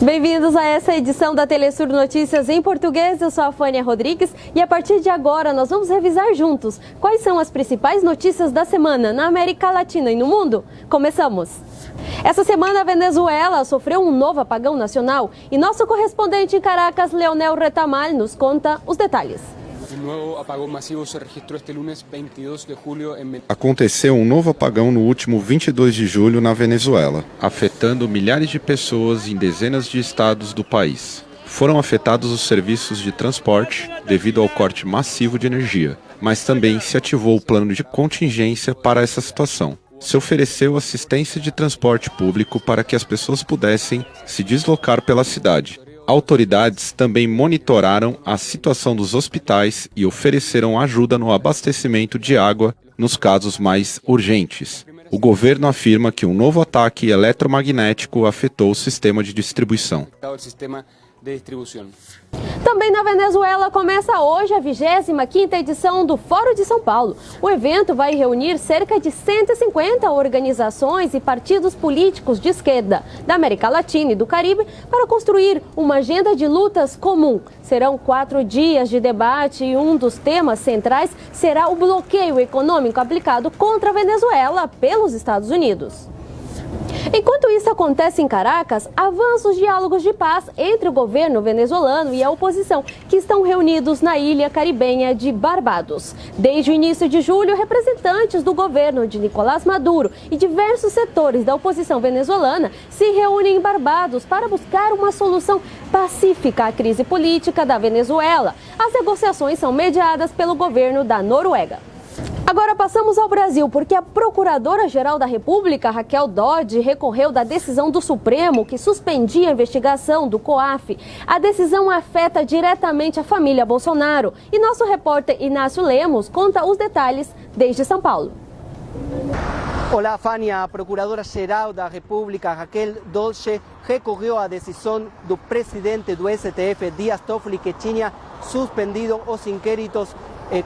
Bem-vindos a essa edição da Telesur Notícias em português. Eu sou a Fânia Rodrigues e a partir de agora nós vamos revisar juntos quais são as principais notícias da semana na América Latina e no mundo. Começamos! Essa semana a Venezuela sofreu um novo apagão nacional e nosso correspondente em Caracas, Leonel Retamal, nos conta os detalhes. Aconteceu um novo apagão no último 22 de julho na Venezuela, afetando milhares de pessoas em dezenas de estados do país. Foram afetados os serviços de transporte devido ao corte massivo de energia, mas também se ativou o plano de contingência para essa situação. Se ofereceu assistência de transporte público para que as pessoas pudessem se deslocar pela cidade. Autoridades também monitoraram a situação dos hospitais e ofereceram ajuda no abastecimento de água nos casos mais urgentes. O governo afirma que um novo ataque eletromagnético afetou o sistema de distribuição. Também na Venezuela começa hoje a 25ª edição do Fórum de São Paulo. O evento vai reunir cerca de 150 organizações e partidos políticos de esquerda da América Latina e do Caribe para construir uma agenda de lutas comum. Serão 4 dias de debate e um dos temas centrais será o bloqueio econômico aplicado contra a Venezuela pelos Estados Unidos. Enquanto isso acontece em Caracas, avançam os diálogos de paz entre o governo venezuelano e a oposição, que estão reunidos na ilha caribenha de Barbados. Desde o início de julho, representantes do governo de Nicolás Maduro e diversos setores da oposição venezuelana se reúnem em Barbados para buscar uma solução pacífica à crise política da Venezuela. As negociações são mediadas pelo governo da Noruega. Agora passamos ao Brasil, porque a Procuradora-Geral da República, Raquel Dodge, recorreu da decisão do Supremo que suspendia a investigação do COAF. A decisão afeta diretamente a família Bolsonaro. E nosso repórter Inácio Lemos conta os detalhes desde São Paulo. Olá, Fânia. A Procuradora-Geral da República, Raquel Dodge, recorreu à decisão do presidente do STF, Dias Toffoli, que tinha suspendido os inquéritos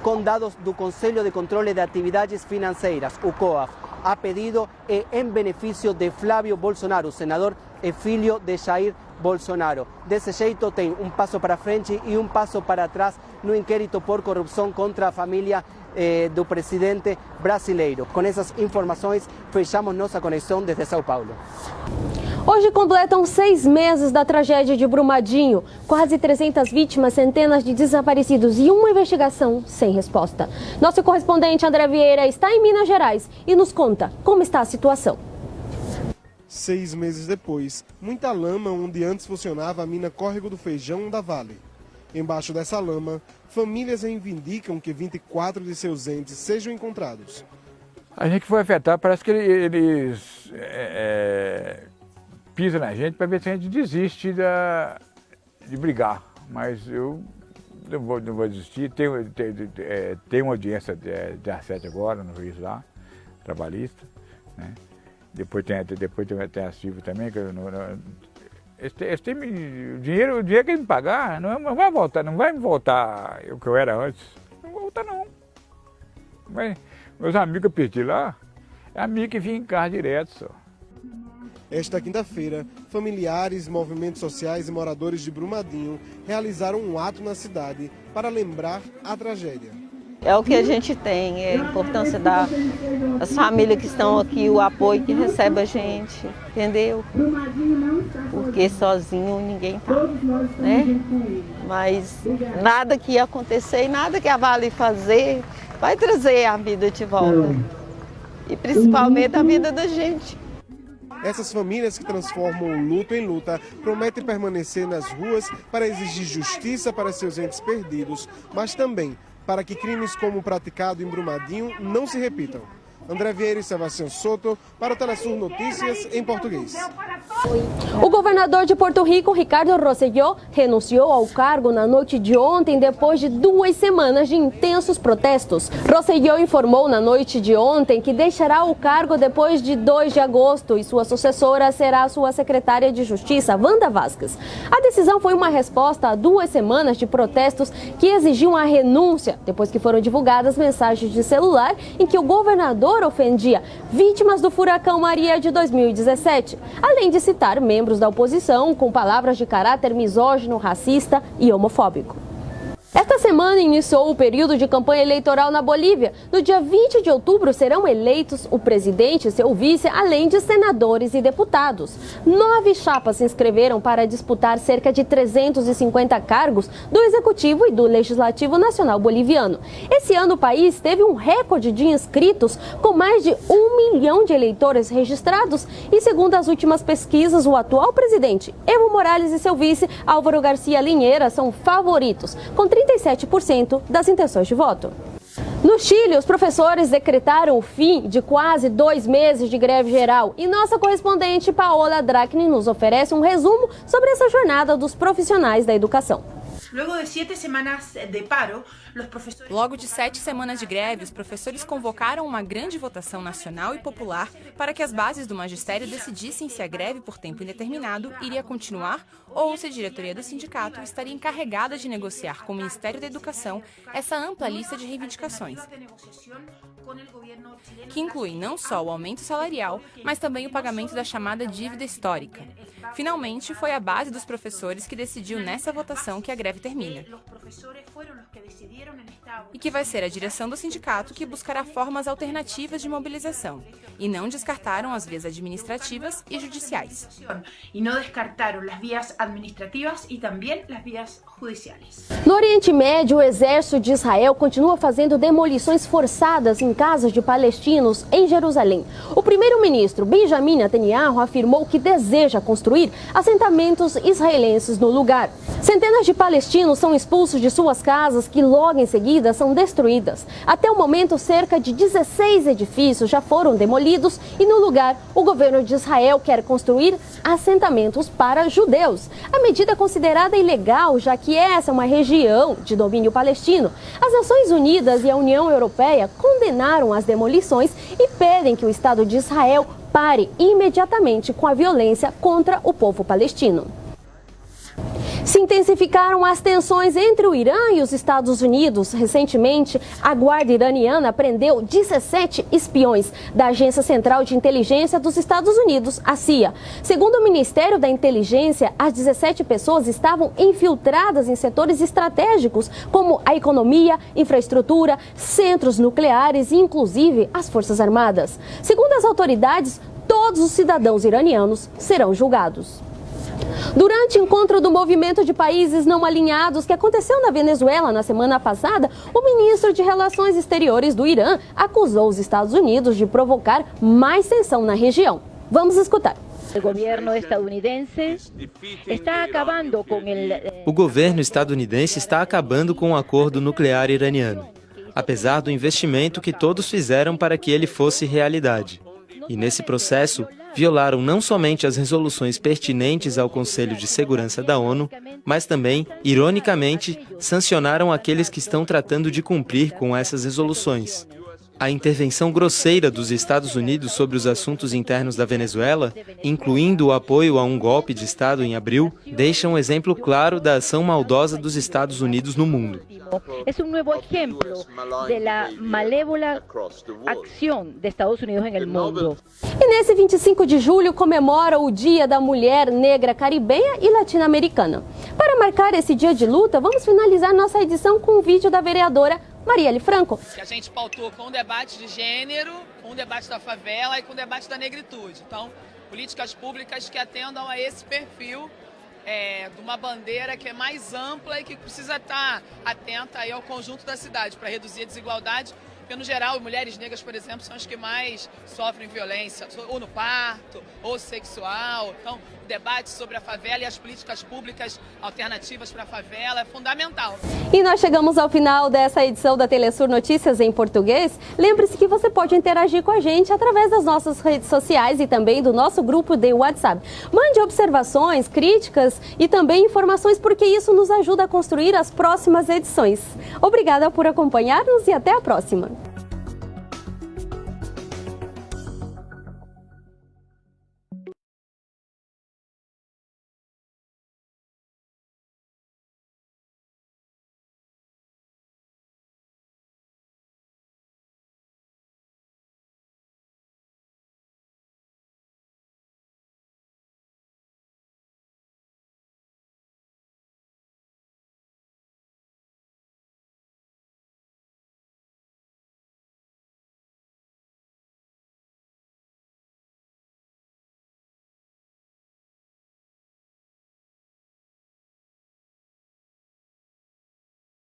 com dados do Conselho de Controle de Atividades Financeiras, o COAF, a pedido e em benefício de Flávio Bolsonaro, senador e filho de Jair Bolsonaro. Desse jeito tem um passo para frente e um passo para trás no inquérito por corrupção contra a família do presidente brasileiro. Com essas informações, fechamos nossa conexão desde São Paulo. Hoje completam 6 meses da tragédia de Brumadinho. Quase 300 vítimas, centenas de desaparecidos e uma investigação sem resposta. Nosso correspondente André Vieira está em Minas Gerais e nos conta como está a situação. 6 meses depois, muita lama onde antes funcionava a mina Córrego do Feijão da Vale. Embaixo dessa lama, famílias reivindicam que 24 de seus entes sejam encontrados. A gente foi afetado, parece que eles pisam na gente para ver se a gente desiste de brigar. Mas eu não vou desistir. Tem uma audiência dia 7 agora no juiz lá, trabalhista, né? Depois tem a Silvia também, que o dinheiro que ele me pagar não vai voltar, não vai me voltar o que eu era antes. Não vai voltar não. Meus amigos que eu perdi lá, é amigo que vinha em casa direto só. Esta quinta-feira, familiares, movimentos sociais e moradores de Brumadinho realizaram um ato na cidade para lembrar a tragédia. É o que a gente tem, é a importância das famílias que estão aqui, o apoio que recebe a gente, entendeu? Porque sozinho ninguém tá, né? Mas nada que ia acontecer e nada que a Vale fazer vai trazer a vida de volta. E principalmente a vida da gente. Essas famílias que transformam o luto em luta prometem permanecer nas ruas para exigir justiça para seus entes perdidos, mas também para que crimes como o praticado em Brumadinho não se repitam. André Vieira e Sebastião Soto para o Telesur Notícias em português. O governador de Porto Rico, Ricardo Rosselló, renunciou ao cargo na noite de ontem depois de 2 semanas de intensos protestos. Rosselló informou na noite de ontem que deixará o cargo depois de 2 de agosto e sua sucessora será sua secretária de Justiça, Wanda Vázquez. A decisão foi uma resposta a 2 semanas de protestos que exigiam a renúncia, depois que foram divulgadas mensagens de celular em que o governador senador ofendia vítimas do furacão Maria de 2017, além de citar membros da oposição com palavras de caráter misógino, racista e homofóbico. Esta semana iniciou o período de campanha eleitoral na Bolívia. No dia 20 de outubro serão eleitos o presidente e seu vice, além de senadores e deputados. 9 chapas se inscreveram para disputar cerca de 350 cargos do Executivo e do Legislativo Nacional Boliviano. Esse ano o país teve um recorde de inscritos, com mais de 1 milhão de eleitores registrados. E segundo as últimas pesquisas, o atual presidente Evo Morales e seu vice Álvaro Garcia Linheira são favoritos, com 37% das intenções de voto. No Chile, os professores decretaram o fim de quase 2 meses de greve geral e nossa correspondente Paola Dracni nos oferece um resumo sobre essa jornada dos profissionais da educação. Logo de 7 semanas de greve, os professores convocaram uma grande votação nacional e popular para que as bases do magistério decidissem se a greve por tempo indeterminado iria continuar ou se a diretoria do sindicato estaria encarregada de negociar com o Ministério da Educação essa ampla lista de reivindicações, que inclui não só o aumento salarial, mas também o pagamento da chamada dívida histórica. Finalmente, foi a base dos professores que decidiu nessa votação que a greve termina. E que vai ser a direção do sindicato que buscará formas alternativas de mobilização. E não descartaram as vias administrativas e judiciais. No Oriente Médio, o exército de Israel continua fazendo demolições forçadas em casas de palestinos em Jerusalém. O primeiro-ministro Benjamin Netanyahu afirmou que deseja construir assentamentos israelenses no lugar. Centenas de palestinos são expulsos de suas casas, que logo em seguida são destruídas. Até o momento, cerca de 16 edifícios já foram demolidos e no lugar o governo de Israel quer construir assentamentos para judeus. A medida é considerada ilegal, já que essa é uma região de domínio palestino. As Nações Unidas e a União Europeia condenaram as demolições e pedem que o Estado de Israel pare imediatamente com a violência contra o povo palestino. Se intensificaram as tensões entre o Irã e os Estados Unidos. Recentemente, a Guarda Iraniana prendeu 17 espiões da Agência Central de Inteligência dos Estados Unidos, a CIA. Segundo o Ministério da Inteligência, as 17 pessoas estavam infiltradas em setores estratégicos, como a economia, infraestrutura, centros nucleares e, inclusive, as Forças Armadas. Segundo as autoridades, todos os cidadãos iranianos serão julgados. Durante o encontro do Movimento de Países Não Alinhados, que aconteceu na Venezuela na semana passada, o ministro de Relações Exteriores do Irã acusou os Estados Unidos de provocar mais tensão na região. Vamos escutar. O governo estadunidense está acabando com o acordo nuclear iraniano, apesar do investimento que todos fizeram para que ele fosse realidade. E nesse processo, violaram não somente as resoluções pertinentes ao Conselho de Segurança da ONU, mas também, ironicamente, sancionaram aqueles que estão tratando de cumprir com essas resoluções. A intervenção grosseira dos Estados Unidos sobre os assuntos internos da Venezuela, incluindo o apoio a um golpe de Estado em abril, deixa um exemplo claro da ação maldosa dos Estados Unidos no mundo. É um novo exemplo da malévola ação dos Estados Unidos no mundo. E nesse 25 de julho comemora o Dia da Mulher Negra Caribenha e Latino-Americana. Para marcar esse dia de luta, vamos finalizar nossa edição com um vídeo da vereadora Marielle Franco. Que a gente pautou com um debate de gênero, com um debate da favela e com um debate da negritude. Então, políticas públicas que atendam a esse perfil de uma bandeira que é mais ampla e que precisa estar atenta aí ao conjunto da cidade para reduzir a desigualdade. Porque, no geral, mulheres negras, por exemplo, são as que mais sofrem violência, ou no parto, ou sexual. Então, o debate sobre a favela e as políticas públicas alternativas para a favela é fundamental. E nós chegamos ao final dessa edição da Telesur Notícias em português. Lembre-se que você pode interagir com a gente através das nossas redes sociais e também do nosso grupo de WhatsApp. Mande observações, críticas e também informações, porque isso nos ajuda a construir as próximas edições. Obrigada por acompanhar-nos e até a próxima.